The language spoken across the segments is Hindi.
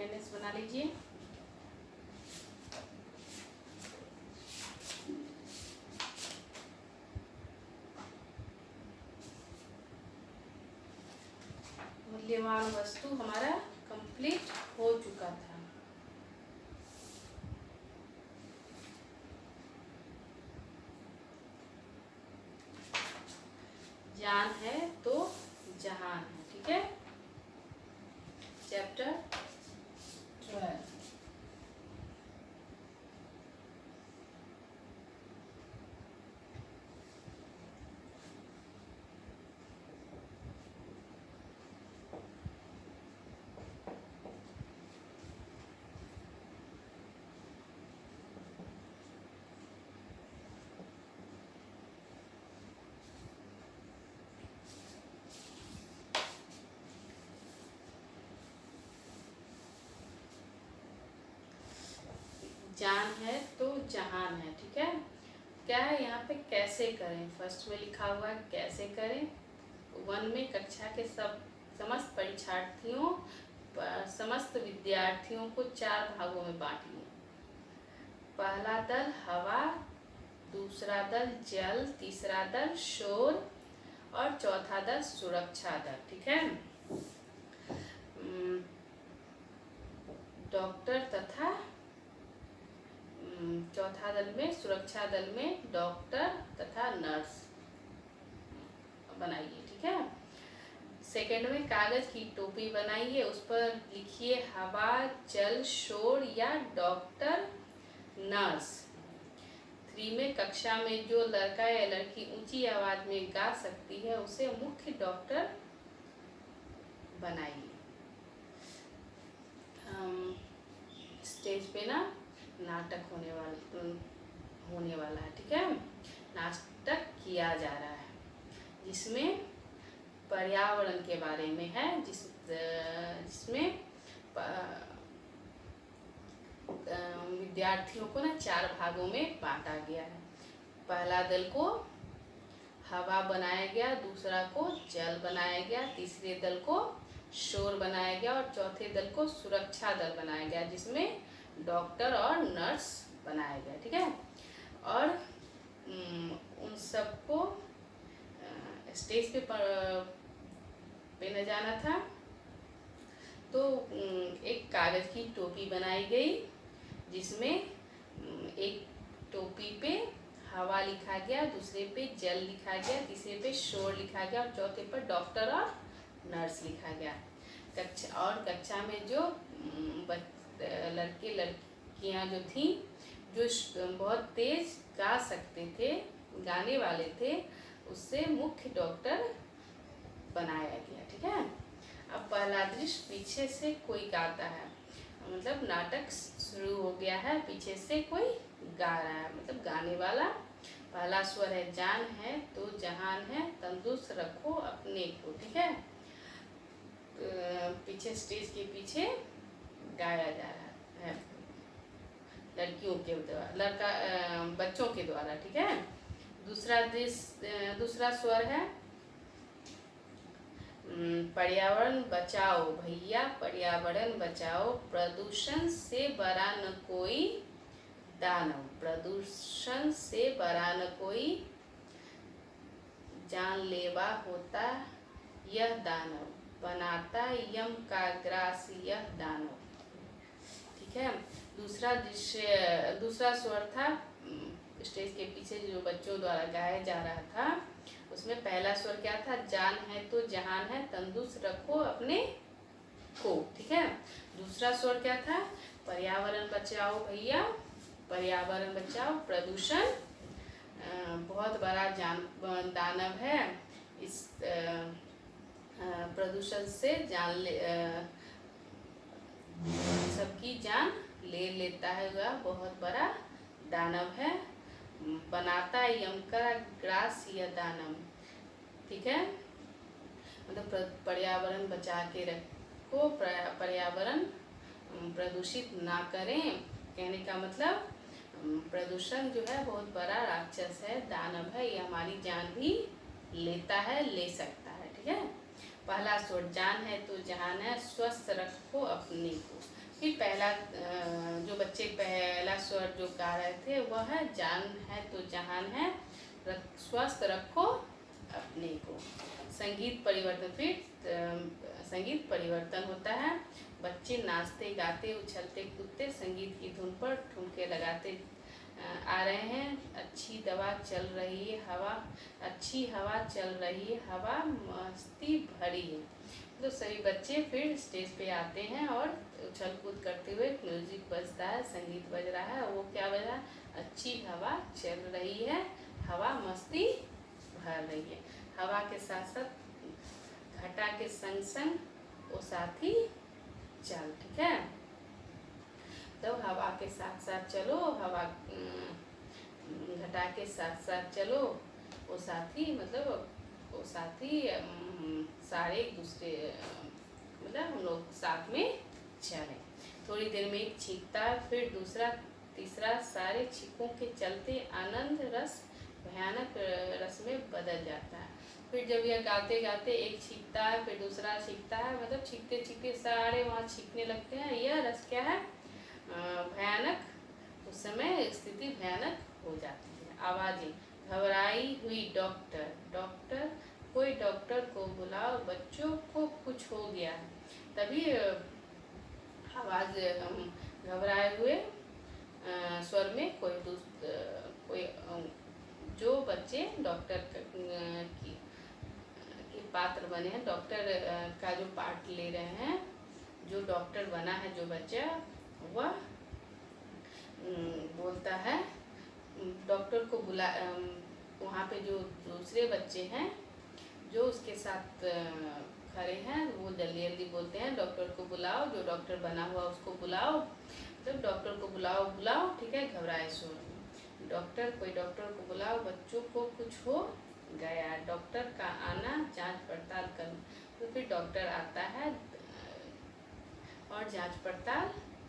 अटेंडेंस बना लीजिए। मूल्यवान वस्तु हमारा कंप्लीट हो चुका था। जान है तो जहान है, ठीक है। चैप्टर 12। जान है तो जहान है, ठीक है। क्या है यहाँ पे, कैसे करें। फर्स्ट में लिखा हुआ है कैसे करें। 1 में कक्षा के समस्त परीक्षार्थियों समस्त विद्यार्थियों को 4 भागों में बांटिए। पहला दल हवा, दूसरा दल जल, तीसरा दल शोर और चौथा दल सुरक्षा दल, ठीक है। डॉक्टर तथा चौथा दल में, सुरक्षा दल में डॉक्टर तथा नर्स बनाइए, ठीक है। सेकंड में कागज की टोपी बनाइए, उस पर लिखिए हवा, जल, शोर या डॉक्टर, नर्स। 3 में कक्षा में जो लड़का या लड़की ऊंची आवाज में गा सकती है उसे मुख्य डॉक्टर बनाइए। स्टेज पे ना नाटक होने वाला है, ठीक है। नाटक किया जा रहा है जिसमें पर्यावरण के बारे में है, जिसमें विद्यार्थियों को ना 4 भागों में बांटा गया है। पहला दल को हवा बनाया गया, दूसरा को जल बनाया गया, तीसरे दल को शोर बनाया गया और चौथे दल को सुरक्षा दल बनाया गया, जिसमें डॉक्टर और नर्स बनाया गया, ठीक है। और उन सबको स्टेज पे न जाना था, तो एक कागज की टोपी बनाई गई जिसमें एक टोपी पे हवा लिखा गया, दूसरे पे जल लिखा गया, तीसरे पे शोर लिखा गया और चौथे पर डॉक्टर और नर्स लिखा गया। कक्षा में जो लड़के लड़कियां जो थी, जो बहुत तेज गा सकते थे, गाने वाले थे, उससे मुख्य डॉक्टर बनाया गया, ठीक है। अब पहला दृश्य, पीछे से कोई गाता है, मतलब नाटक शुरू हो गया है, पीछे से कोई गा रहा है, मतलब गाने वाला। पहला स्वर है जान है तो जहान है, तंदुरुस्त रखो अपने को, ठीक है। पीछे स्टेज के पीछे गाया जा रहा है लड़कियों के द्वारा, बच्चों के द्वारा, ठीक है। दूसरा स्वर है पर्यावरण बचाओ भैया, पर्यावरण बचाओ, प्रदूषण से बड़ा न कोई दानव, प्रदूषण से बड़ा न कोई जानलेवा होता यह दानव, बनाता यम का ग्रास यह दानव, ठीक है। दूसरा स्वर था स्टेज के पीछे जो बच्चों द्वारा गाया जा रहा था, उसमें पहला स्वर क्या था, जान है तो जहान है, तंदुरुस्त रखो अपने को, ठीक है। दूसरा स्वर क्या था, पर्यावरण बचाओ भैया, पर्यावरण बचाओ, प्रदूषण बहुत बड़ा दानव है, इस प्रदूषण से सबकी जान ले लेता है, वह बहुत बड़ा दानव है, बनाता यम का ग्रास यह दानव, ठीक है। मतलब पर्यावरण बचा के रखो, पर्यावरण प्रदूषित ना करें, कहने का मतलब प्रदूषण जो है बहुत बड़ा राक्षस है, दानव है, ये हमारी जान भी लेता है, ले सकता है, ठीक है। पहला स्वर जान है तो जहान है, स्वस्थ रखो अपने को, फिर पहला जो बच्चे पहला स्वर जो गा रहे थे वह है जान है तो जहान है, स्वस्थ रखो अपने को। संगीत परिवर्तन, फिर संगीत परिवर्तन होता है। बच्चे नाचते गाते उछलते कूदते संगीत की धुन पर ठुमके लगाते आ रहे हैं। अच्छी दवा चल रही है हवा, अच्छी हवा चल रही है हवा, मस्ती भरी है। तो सभी बच्चे फिर स्टेज पे आते हैं और उछल कूद करते हुए, म्यूजिक बजता है, संगीत बज रहा है। वो क्या बज रहा है? अच्छी हवा चल रही है हवा, मस्ती भर रही है। हवा के साथ साथ घटा के संग संग वो साथी चल, ठीक है। तो हवा के साथ साथ चलो, हवा घटा के साथ साथ चलो, वो साथी मतलब वो साथी सारे एक दूसरे मतलब हम लोग साथ में चले। थोड़ी देर में एक छींकता है, फिर दूसरा तीसरा, सारे छींकों के चलते आनंद रस भयानक रस में बदल जाता है। फिर जब यह गाते गाते एक छींकता है, फिर दूसरा छींकता है, मतलब छींकते छींकते सारे वहाँ छींकने लगते हैं। यह रस क्या है? भयानक, उस समय स्थिति भयानक हो जाती है। आवाजें, घबराई हुई डॉक्टर, डॉक्टर, कोई डॉक्टर को बुलाओ, बच्चों को कुछ हो गया। तभी आवाज घबराए हुए स्वर में कोई जो बच्चे डॉक्टर की पात्र बने हैं, डॉक्टर का जो पार्ट ले रहे हैं, जो डॉक्टर बना है जो बच्चा, वह बोलता है डॉक्टर को बुला। वहाँ पे जो दूसरे बच्चे हैं जो उसके साथ खड़े हैं, वो जल्दी जल्दी बोलते हैं डॉक्टर को बुलाओ, जो डॉक्टर बना हुआ उसको बुलाओ, मतलब डॉक्टर को बुलाओ बुलाओ, ठीक है, घबराए स्वर में। डॉक्टर, कोई डॉक्टर को बुलाओ, बच्चों को कुछ हो गया। डॉक्टर का आना, जांच पड़ताल कर। तो फिर डॉक्टर आता है और जांच पड़ताल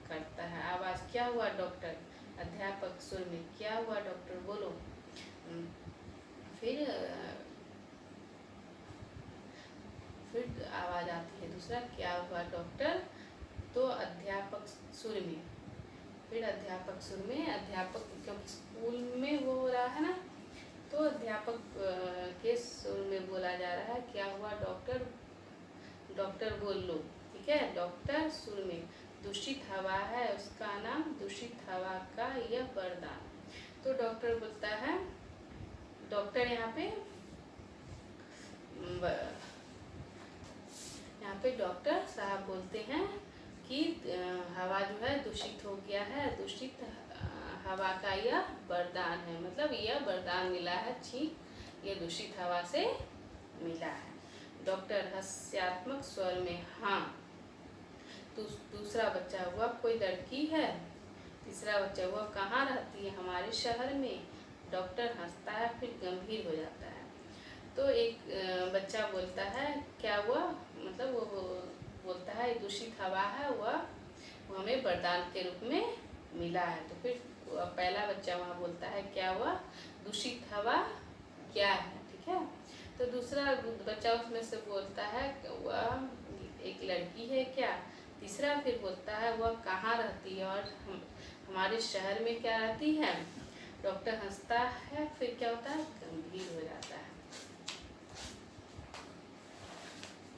करता है। आवाज, क्या हुआ डॉक्टर? अध्यापक सुर में, क्या हुआ डॉक्टर, बोलो। फिर आवाज आती है दूसरा, क्या हुआ डॉक्टर? तो अध्यापक सुर में, फिर अध्यापक सुर में, अध्यापक क्योंकि स्कूल में वो हो रहा है ना, तो अध्यापक के सुर में बोला जा रहा है, क्या हुआ डॉक्टर? डॉक्टर बोल लो, ठीक है। डॉक्टर सुर में, दूषित हवा है उसका नाम, दूषित हवा का यह वरदान। तो डॉक्टर बोलता है, डॉक्टर यहाँ पे डॉक्टर साहब बोलते हैं कि हवा जो है दूषित हो गया है, दूषित हवा का यह वरदान है, मतलब यह वरदान मिला है, छींक ये दूषित हवा से मिला है। डॉक्टर हास्यात्मक स्वर में, हाँ। दूसरा बच्चा हुआ, कोई लड़की है। तीसरा बच्चा हुआ, कहाँ रहती है? हमारे शहर में। डॉक्टर हंसता है, फिर गंभीर हो जाता है। तो एक बच्चा बोलता है, क्या हुआ? मतलब वो बोलता है दूषित हवा है, वह हमें वरदान के रूप में मिला है। तो फिर पहला बच्चा वहाँ बोलता है, क्या हुआ? दूषित हवा क्या है, ठीक है। तो दूसरा बच्चा उसमें से बोलता है, वह एक लड़की है क्या? तीसरा फिर बोलता है, वह कहाँ रहती है और हमारे शहर में क्या रहती है? डॉक्टर हंसता है, फिर क्या होता है? गंभीर हो जाता है।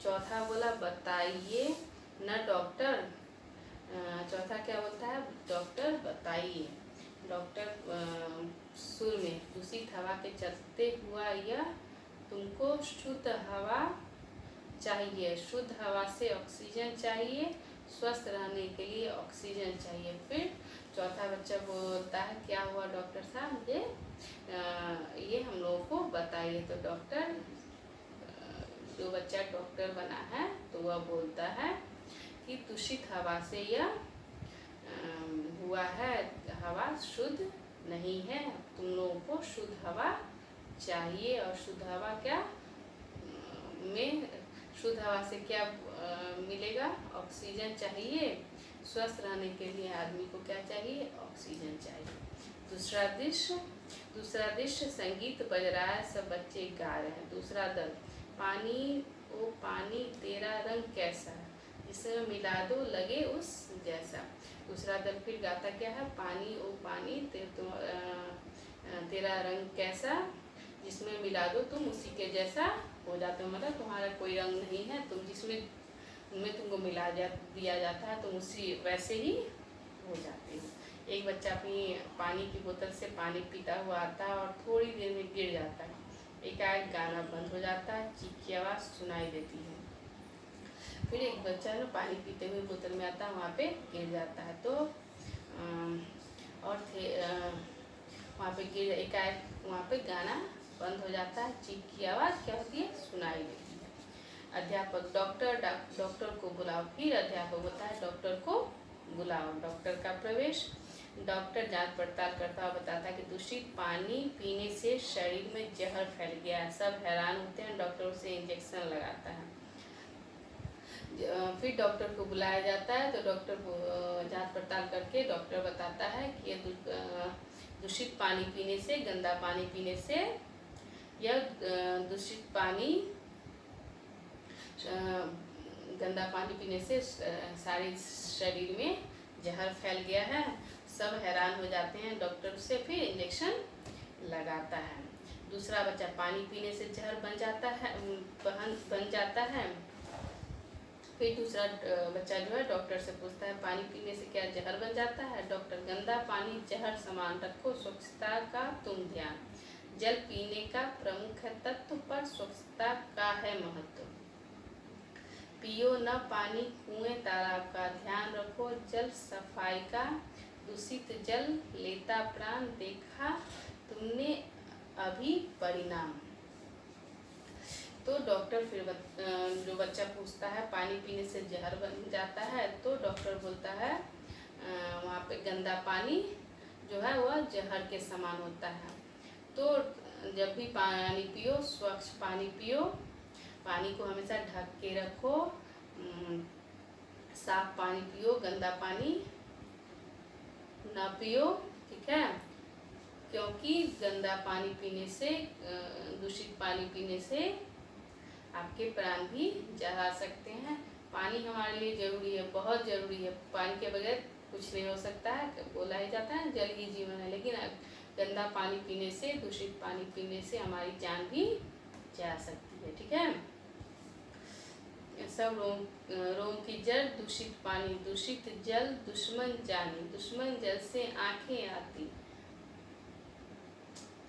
चौथा बोला, बताइए न डॉक्टर। चौथा क्या बोलता है? डॉक्टर बताइए। डॉक्टर सुर में, दूषित हवा के चलते हुआ यह तुमको शुद्ध हवा चाहिए, शुद्ध हवा से ऑक्सीजन चाहिए, स्वस्थ रहने के लिए ऑक्सीजन चाहिए। फिर चौथा बच्चा बोलता है, क्या हुआ डॉक्टर साहब, ये हम लोगों को बताइए। तो डॉक्टर, जो बच्चा डॉक्टर बना है, तो वह बोलता है कि दूषित हवा से यह हुआ है, हवा शुद्ध नहीं है, तुम लोगों को शुद्ध हवा चाहिए। और शुद्ध हवा क्या में, शुद्ध हवा से क्या मिलेगा? ऑक्सीजन चाहिए। स्वस्थ रहने के लिए आदमी को क्या चाहिए? ऑक्सीजन चाहिए। दूसरा दृश्य संगीत बज रहा है, सब बच्चे गा रहे हैं। दूसरा दल, पानी ओ पानी तेरा रंग कैसा है, इसमें मिला दो लगे उस जैसा। दूसरा दल फिर गाता क्या है, पानी ओ पानी तेरा रंग कैसा, जिसमें मिला दो तुम उसी के जैसा हो जाते हो। मतलब तुम्हारा कोई रंग नहीं है, तुम जिसमें तुमको दिया जाता है तुम उसी वैसे ही हो जाते हो। एक बच्चा अपनी पानी की बोतल से पानी पीता हुआ आता है और थोड़ी देर में गिर जाता है। एकाएक गाना बंद हो जाता है, चीख की आवाज़ सुनाई देती है। फिर एक बच्चा ना पानी पीते हुए बोतल में आता है, वहाँ पे गिर जाता है। तो वहाँ पे गिर एकाएक वहाँ पे गाना बंद हो जाता है, चीख की आवाज़ क्या होती है, सुनाई देती है। अध्यापक डॉक्टर को बुलाओ। फिर अध्यापक बोलता है डॉक्टर को बुलाओ। डॉक्टर का प्रवेश। डॉक्टर जांच पड़ताल करता हुआ बताता है कि दूषित पानी पीने से शरीर में जहर फैल गया है। सब हैरान होते हैं। डॉक्टर उसे इंजेक्शन लगाता है। फिर डॉक्टर को बुलाया जाता है। तो डॉक्टर को जांच पड़ताल करके डॉक्टर बताता है कि ये दूषित पानी पीने से, गंदा पानी पीने से, यह दूषित पानी गंदा पानी पीने से सारे शरीर में जहर फैल गया है। सब हैरान हो जाते हैं। डॉक्टर से फिर इंजेक्शन लगाता है। दूसरा बच्चा पानी पीने से जहर बन जाता है। फिर दूसरा बच्चा जो है डॉक्टर से पूछता है पानी पीने से क्या जहर बन जाता है। डॉक्टर गंदा पानी जहर समान, रखो स्वच्छता का तुम ध्यान। जल पीने का प्रमुख तत्व पर स्वच्छता का है महत्व। पियो न पानी कुएं तालाब का, ध्यान रखो जल सफाई का। दूषित जल लेता प्राण, देखा तुमने अभी परिणाम। तो डॉक्टर फिर जो बच्चा पूछता है पानी पीने से जहर बन जाता है, तो डॉक्टर बोलता है वहाँ पे गंदा पानी जो है वह जहर के समान होता है। तो जब भी पानी पियो, स्वच्छ पानी पियो। पानी को हमेशा ढक के रखो। साफ पानी पियो, गंदा पानी ना पियो, ठीक है। क्योंकि गंदा पानी पीने से, दूषित पानी पीने से आपके प्राण भी जा सकते हैं। पानी हमारे लिए ज़रूरी है, बहुत ज़रूरी है। पानी के बगैर कुछ नहीं हो सकता है। बोला ही जाता है जल ही जीवन है, लेकिन गंदा पानी पीने से, दूषित पानी पीने से हमारी जान भी जा सकती है, ठीक है। सब रोग की जड़ दूषित पानी, दूषित जल दुश्मन जानी, दुश्मन जल से आंखें आती,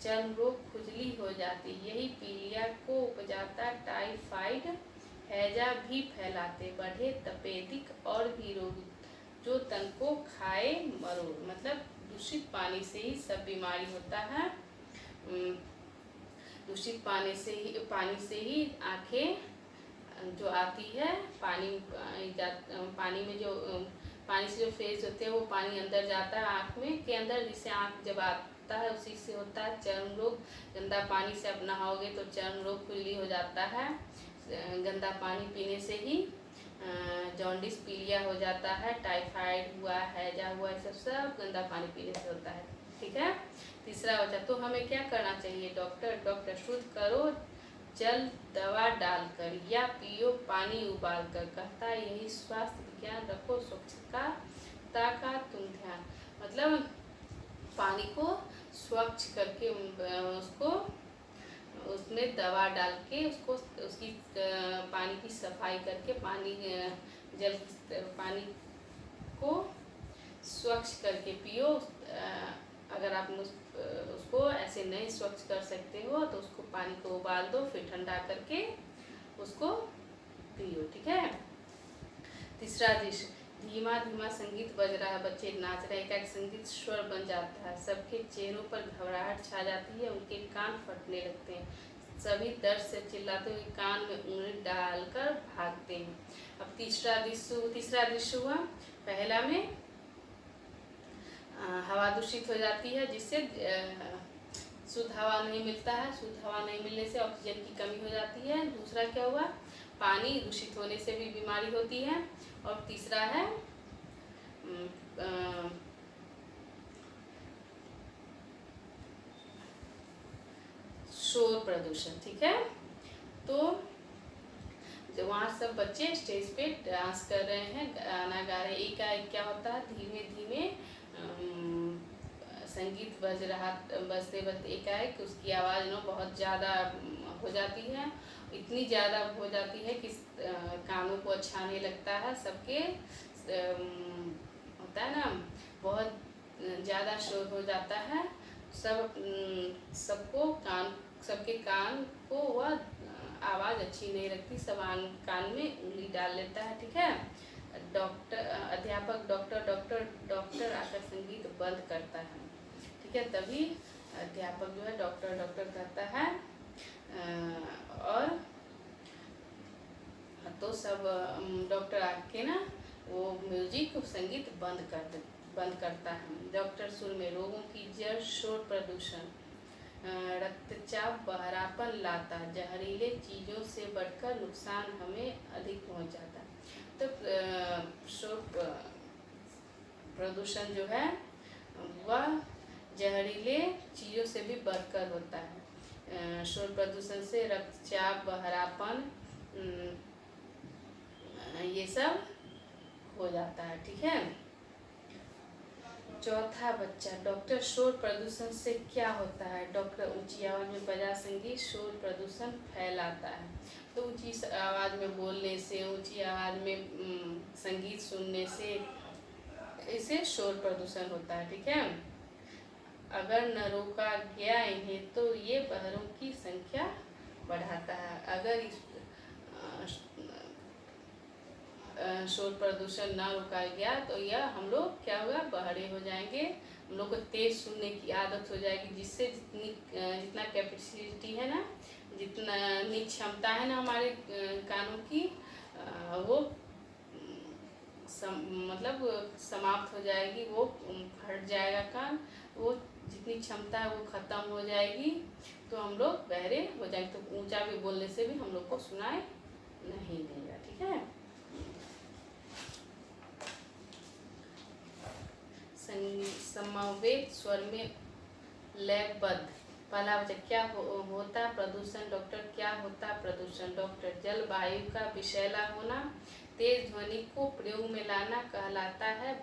चर्म रोग खुजली हो जाती, यही पीलिया को उपजाता टाइफाइड, हैजा भी फैलाते, बढ़े तपेदिक और भी रोग, जो तन को खाए मरोड़। मतलब दूषित पानी से ही सब बीमारी होता है। दूषित पानी से ही आंखें जो आती है, पानी में जो पानी से जो फेज होते हैं वो पानी अंदर जाता है आँख में के अंदर, जिससे आँख जब आता है उसी से होता है चर्म रोग। गंदा पानी से आप नहाओगे तो चर्म रोग खुजली हो जाता है। गंदा पानी पीने से ही जॉन्डिस, पीलिया हो जाता है, टाइफाइड हुआ, हैजा हुआ, सब गंदा पानी पीने से होता है, ठीक है। तीसरा बचा, तो हमें क्या करना चाहिए। डॉक्टर शुद्ध करो जल दवा डालकर, या पियो पानी उबाल कर, कहता यही स्वास्थ्य विज्ञान, रखो स्वच्छता का तुम ध्यान। मतलब पानी को स्वच्छ करके उसमें दवा डाल के उसकी पानी की सफाई करके पानी को स्वच्छ करके पियो। अगर आप उसको ऐसे नहीं स्वच्छ कर सकते हो तो उसको पानी को उबाल दो, फिर ठंडा करके उसको पियो, ठीक है। तीसरा दृश्य, धीमा धीमा संगीत बज रहा है, बच्चे नाच रहे, एक संगीत स्वर बन जाता है, सबके चेहरों पर घबराहट छा जाती है, उनके कान फटने लगते हैं, सभी दर्द से चिल्लाते हुए कान में उंगली डालकर भागते हैं। अब तीसरा दृश्य हुआ। पहला में हवा दूषित हो जाती है, जिससे शुद्ध हवा नहीं मिलता है। शुद्ध हवा नहीं मिलने से ऑक्सीजन की कमी हो जाती है। दूसरा क्या हुआ, पानी दूषित होने से भी बीमारी होती है। और तीसरा है शोर प्रदूषण, ठीक है। तो वहाँ सब बच्चे स्टेज पे डांस कर रहे हैं, गाना गा रहे हैं। एकाएक क्या होता है, धीमे धीमे संगीत बजते बजते एकाएक उसकी आवाज़ ना बहुत ज़्यादा हो जाती है, इतनी ज़्यादा हो जाती है कि कानों को अच्छा नहीं लगता है। सबके होता है ना, बहुत ज़्यादा शोर हो जाता है। सबके कान को वह आवाज़ अच्छी नहीं लगती, सब कान में उंगली डाल लेता है। ठीक है, अध्यापक डॉक्टर आकर संगीत बंद करता है। ठीक है, तभी अध्यापक जो है डॉक्टर कहता है और तो सब डॉक्टर आके ना वो म्यूजिक संगीत बंद करता है। डॉक्टर सुर में रोगों की जड़ शोर प्रदूषण, रक्तचाप बहरापन लाता, जहरीले चीज़ों से बढ़कर नुकसान हमें अधिक पहुंच जाता है। तो शोर प्रदूषण जो है वह जहरीले चीज़ों से भी बढ़कर होता है। शोर प्रदूषण से रक्तचाप बहरापन ये सब हो जाता है। ठीक है, चौथा बच्चा, डॉक्टर शोर प्रदूषण से क्या होता है। डॉक्टर ऊंची आवाज़ में बजा संगीत शोर प्रदूषण फैलाता है। तो ऊंची आवाज़ में बोलने से, ऊंची आवाज़ में संगीत सुनने से इसे शोर प्रदूषण होता है। ठीक है, अगर न रोका गया इन्हें तो ये बहरों की संख्या बढ़ाता है। अगर इस शोर प्रदूषण ना रोका गया तो यह हम लोग क्या होगा, बहरे हो जाएंगे। हम लोग को तेज सुनने की आदत हो जाएगी, जिससे जितना कैपेसिटी है ना, जितना क्षमता है ना हमारे कानों की, वो मतलब समाप्त हो जाएगी, वो फट जाएगा कान, वो जितनी क्षमता है वो खत्म हो जाएगी, तो हम लोग बहरे हो जाएंगे। तो ऊंचा भी बोलने से भी हम लोग को सुनाई नहीं देगा। ठीक है, समवेत स्वर में लयबद्ध। पहला बच्चा, क्या होता प्रदूषण। डॉक्टर, क्या होता प्रदूषण। डॉक्टर, जलवायु का विषैला होना, तेज ध्वनि को प्रयोग में लाना कहलाता है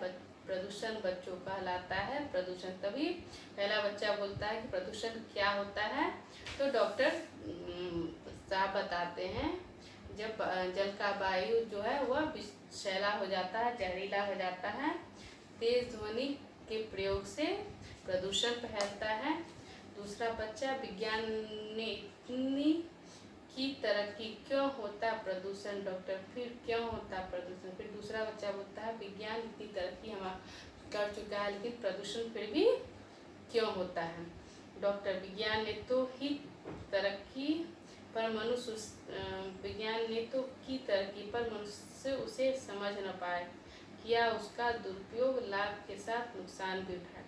प्रदूषण। बच्चों कहलाता है प्रदूषण। तभी पहला बच्चा बोलता है कि प्रदूषण क्या होता है। तो डॉक्टर साहब बताते हैं, जब जल का वायु जो है वह विषैला हो जाता है, जहरीला हो जाता है, तेज ध्वनि के प्रयोग से प्रदूषण फैलता है। दूसरा बच्चा, विज्ञान ने इतनी की तरक्की क्यों होता प्रदूषण। डॉक्टर, फिर क्यों होता प्रदूषण। फिर दूसरा बच्चा बोलता है, विज्ञान इतनी तरक्की हमारा कर चुका है, लेकिन प्रदूषण फिर भी क्यों होता है। डॉक्टर, विज्ञान ने तो ही तरक्की पर मनुष्य विज्ञान ने तो की तरक्की पर मनुष्य उसे समझ न पाए, किया उसका दुरुपयोग, लाभ के साथ नुकसान भी उठाए।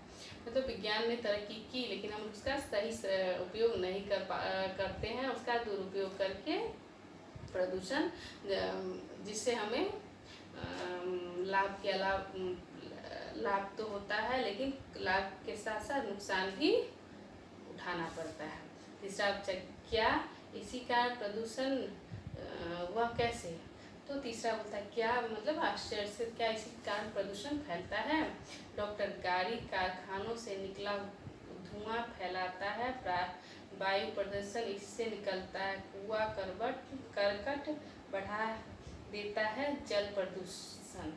मतलब विज्ञान ने तरक्की की, लेकिन हम उसका सही उपयोग नहीं करते हैं, उसका दुरुपयोग करके प्रदूषण, जिससे हमें लाभ के अलावा लाभ तो होता है, लेकिन लाभ के साथ साथ नुकसान भी उठाना पड़ता है। तीसरा, क्या इसी कारण प्रदूषण वह कैसे। तो तीसरा बोलता है, क्या मतलब आश्चर्य से, क्या इसी कारण प्रदूषण फैलता है। डॉक्टर, गाड़ी कारखानों से निकला धुआं फैलाता है, वायु प्रदूषण इससे निकलता है, कूड़ा करकट बढ़ा देता है, जल प्रदूषण।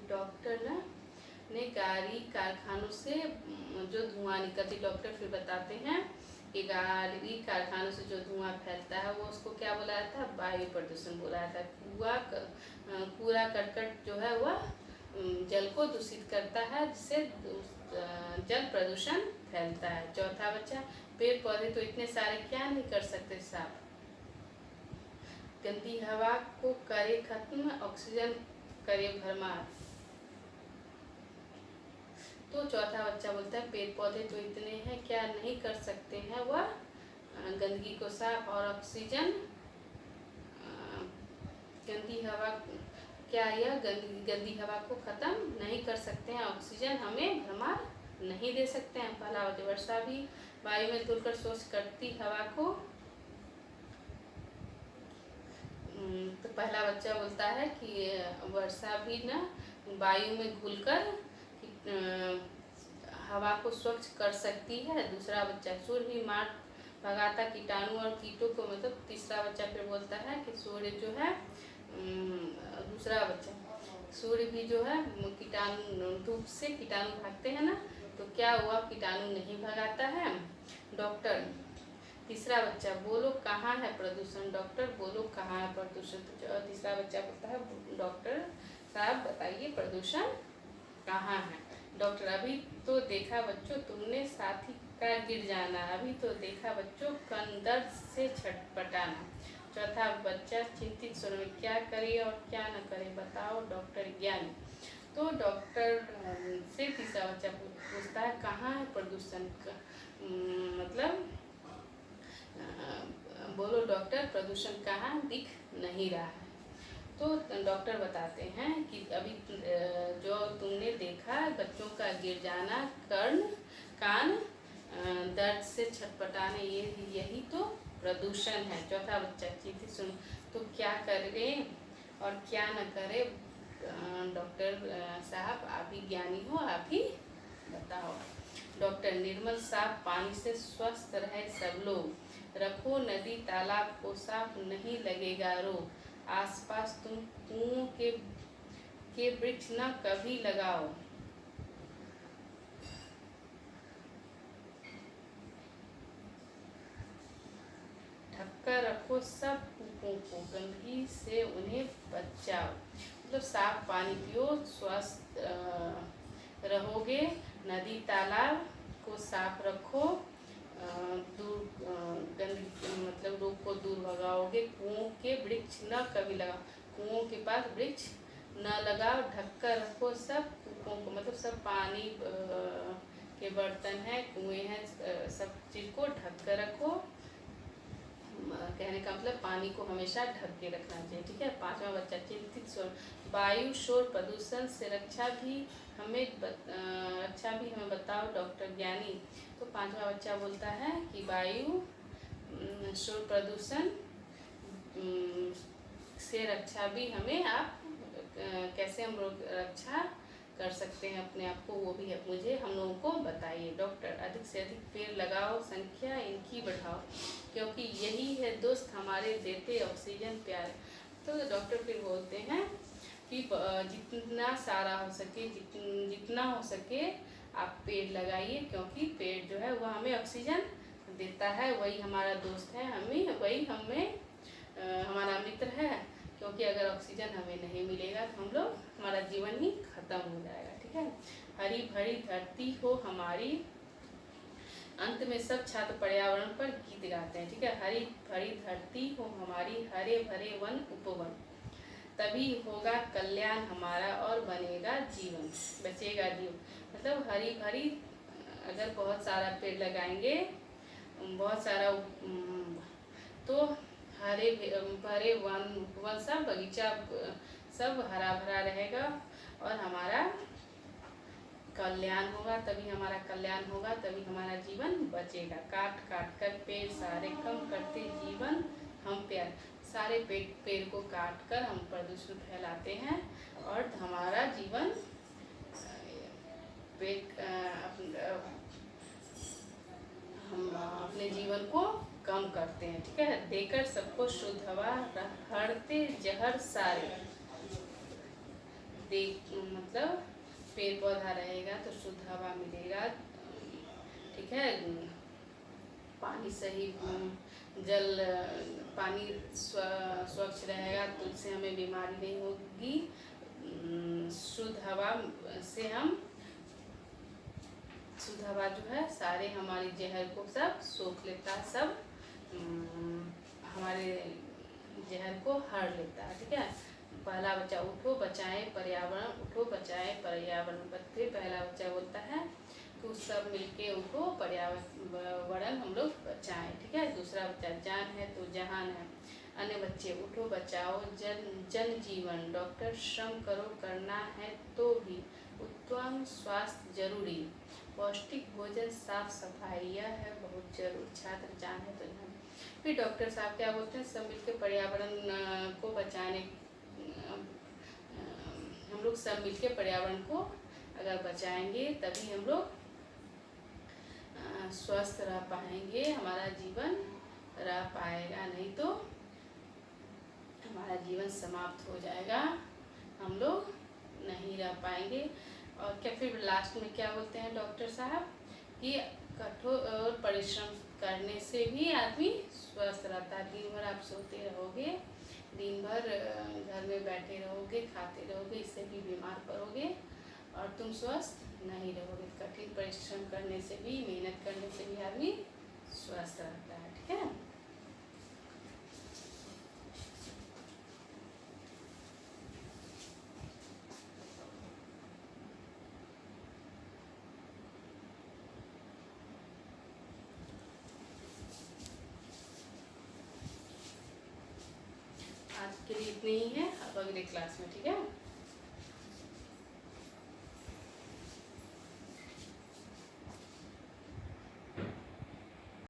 डॉक्टर ने गाड़ी कारखानों से जो धुआं निकलती, डॉक्टर फिर बताते हैं कि गाड़ी कारखानों से जो धुआं फैलता है वो उसको क्या बुलाया था, वायु प्रदूषण बुलाया था। कूड़ा करकट जो है वह जल को दूषित करता है, जिससे जल प्रदूषण फैलता है। चौथा बच्चा, पेड़ पौधे तो इतने सारे क्या नहीं कर सकते साफ। गंदी हवा को करे खत्म, ऑक्सीजन करे भरमार। तो चौथा बच्चा बोलता है, पेड़ पौधे तो इतने हैं, क्या नहीं कर सकते हैं वह गंदगी को साफ और ऑक्सीजन, गंदी हवा, क्या यह गंदी हवा को खत्म नहीं कर सकते हैं, ऑक्सीजन हमें भरमार नहीं दे सकते हैं। पहला बच्चा, वर्षा भी वायु में तुलकर सोच करती हवा को तो पहला बच्चा बोलता है कि वर्षा भी ना वायु में घुलकर हवा को स्वच्छ कर सकती है। दूसरा बच्चा सूर्य भी मार भगाता कीटाणु और कीटों को। मतलब तीसरा बच्चा फिर बोलता है कि सूर्य जो है दूसरा बच्चा सूर्य भी जो है कीटाणु धूप से कीटाणु भागते हैं ना, तो क्या हुआ, कीटाणु नहीं भगाता है। डॉक्टर तीसरा बच्चा बोलो कहाँ है प्रदूषण, डॉक्टर बोलो कहाँ है प्रदूषण। तो तीसरा बच्चा बोलता है डॉक्टर साहब बताइए प्रदूषण कहाँ है। डॉक्टर अभी तो देखा बच्चों तुमने साथी का गिर जाना, अभी तो देखा बच्चों कन दर्द से छटपटाना। चौथा बच्चा चिंतित स्वर में क्या करे और क्या न करे बताओ डॉक्टर ज्ञानी। तो डॉक्टर से तीसरा बच्चा पूछता है कहाँ है प्रदूषण, मतलब बोलो डॉक्टर प्रदूषण कहाँ दिख नहीं रहा है। तो डॉक्टर बताते हैं कि अभी जो तुमने देखा बच्चों का गिर जाना, कान दर्द से छटपटाने, यही तो प्रदूषण है। चौथा बच्चा चिंतित सुन तो क्या करें और क्या न करे डॉक्टर साहब आप ही ज्ञानी हो, आप ही बताओ। डॉक्टर निर्मल साफ पानी से स्वस्थ रहे सब लोग, रखो नदी तालाब को साफ नहीं लगेगा रोग, आसपास तुम कुओं के वृक्ष न कभी लगाओ, ढककर रखो सब कूपों को, गंदगी से उन्हें बचाओ। मतलब साफ पानी पियो, स्वस्थ रहोगे, नदी तालाब को साफ रखो, दूर गंदगी मतलब रोग को दूर भगाओगे, कुओं के वृक्ष न कभी लगाओ, कुओं के पास वृक्ष न लगाओ, ढककर रखो सब कूपों को, मतलब सब पानी के बर्तन हैं, कुएं हैं, सब चीज़ को ढक कर रखो। कहने का मतलब पानी को हमेशा ढक के रखना चाहिए, ठीक है। पांचवा बच्चा चिंतित स्वर, वायु शोर प्रदूषण से रक्षा भी हमें बताओ डॉक्टर ज्ञानी। तो पांचवा बच्चा बोलता है कि वायु शोर प्रदूषण से रक्षा भी हमें आप कैसे हम लोग रक्षा कर सकते हैं अपने आप को, वो भी मुझे हम लोगों को बताइए। डॉक्टर अधिक से अधिक पेड़ लगाओ, संख्या इनकी बढ़ाओ, क्योंकि यही है दोस्त हमारे देते ऑक्सीजन प्यार। तो डॉक्टर फिर बोलते हैं कि जितना सारा हो सके, जितना हो सके आप पेड़ लगाइए, क्योंकि पेड़ जो है वह हमें ऑक्सीजन देता है, वही हमारा दोस्त है, वही हमें हमारा मित्र है। क्योंकि अगर ऑक्सीजन हमें नहीं मिलेगा तो हम लोग हमारा जीवन ही खत्म हो जाएगा, ठीक है। हरी भरी धरती हो हमारी, अंत में सब छात्र पर्यावरण पर गीत गाते हैं, ठीक है। हरी भरी धरती हो हमारी, हरे भरे वन उपवन, तभी होगा कल्याण हमारा और बनेगा जीवन, बचेगा जीवन। मतलब हरी भरी, अगर बहुत सारा पेड़ लगाएंगे, बहुत सारा तो हरे भरे वन सब बगीचा सब हरा भरा रहेगा और हमारा कल्याण होगा, तभी हमारा कल्याण होगा, तभी हमारा जीवन बचेगा। काट काट कर पेड़ सारे कम करते जीवन हम प्यार, सारे पेड़ को काट कर हम प्रदूषण फैलाते हैं और हमारा जीवन हम अपने जीवन को कम करते हैं, ठीक है। देकर सबको शुद्ध हवा, हरते जहर सारे, मतलब पेड़ पौधा रहेगा तो शुद्ध हवा मिलेगा, ठीक है। पानी सही जल पानी स्वच्छ रहेगा तो उससे हमें बीमारी नहीं होगी। शुद्ध हवा से शुद्ध हवा जो है सारे हमारी जहर को सब सोख लेता है, सब हमारे जहर को हर लेता है, ठीक है। पहला बच्चा उठो बचाएं पर्यावरण, उठो बचाएं पर्यावरण। फिर पहला बच्चा बोलता है कि सब मिलके उठो पर्यावरण हम लोग बचाएं, ठीक है। दूसरा बच्चा जान है तो जहान है। अन्य बच्चे उठो बचाओ जन जीवन, डॉक्टर श्रम करो करना है तो भी, उत्तम स्वास्थ्य जरूरी, पौष्टिक भोजन साफ सफाई यह है बहुत जरूरी। छात्र जान है तो जहान, फिर डॉक्टर साहब क्या बोलते हैं, सब मिलकर पर्यावरण को बचाने, हम लोग सब मिलकर पर्यावरण को अगर बचाएंगे तभी हम लोग स्वस्थ रह पाएंगे, हमारा जीवन रह पाएगा, नहीं तो हमारा जीवन समाप्त हो जाएगा, हम लोग नहीं रह पाएंगे। और क्या फिर लास्ट में क्या बोलते हैं डॉक्टर साहब कि कठोर परिश्रम करने से भी आदमी स्वस्थ रहता है। दिन भर आप सोते रहोगे, दिन भर घर में बैठे रहोगे, खाते रहोगे, इससे भी बीमार पड़ोगे और तुम स्वस्थ नहीं रहोगे। कठिन परिश्रम करने से भी, मेहनत करने से भी आदमी स्वस्थ रहता है। ठीक है। आज के लिए इतनी ही है, अब अगले क्लास में। ठीक है।